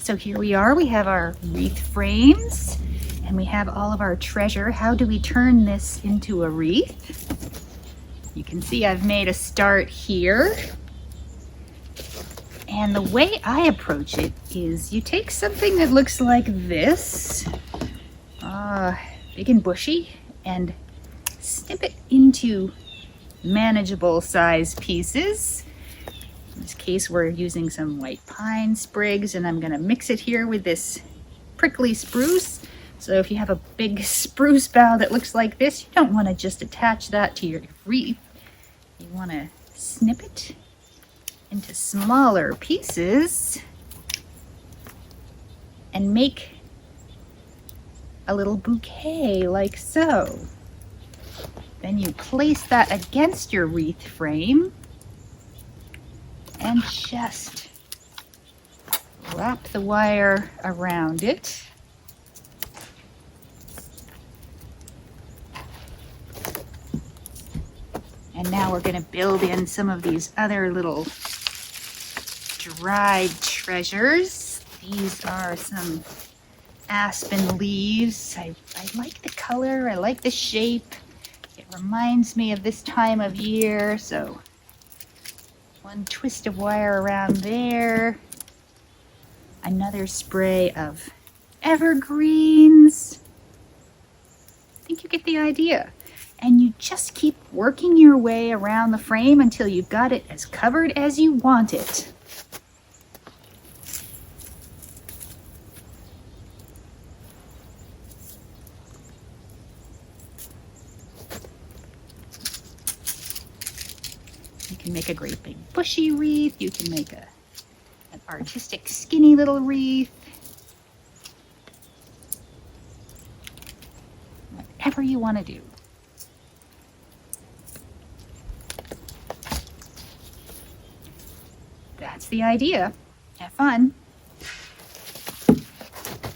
So here we are, we have our wreath frames and we have all of our treasure. How do we turn this into a wreath? You can see I've made a start here. And the way I approach it is you take something that looks like this, big and bushy, and snip it into manageable size pieces. In this case, we're using some white pine sprigs, and I'm gonna mix it here with this prickly spruce. So if you have a big spruce bough that looks like this, you don't wanna just attach that to your wreath. You wanna snip it into smaller pieces and make a little bouquet like so. Then you place that against your wreath frame and just wrap the wire around it. And now we're going to build in some of these other little dried treasures. These are some aspen leaves. I like the color, I like the shape. It reminds me of this time of year, so one twist of wire around there. Another spray of evergreens. I think you get the idea. And you just keep working your way around the frame until you've got it as covered as you want it. You can make a great big bushy wreath. You can make an artistic skinny little wreath. Whatever you want to do. That's the idea. Have fun.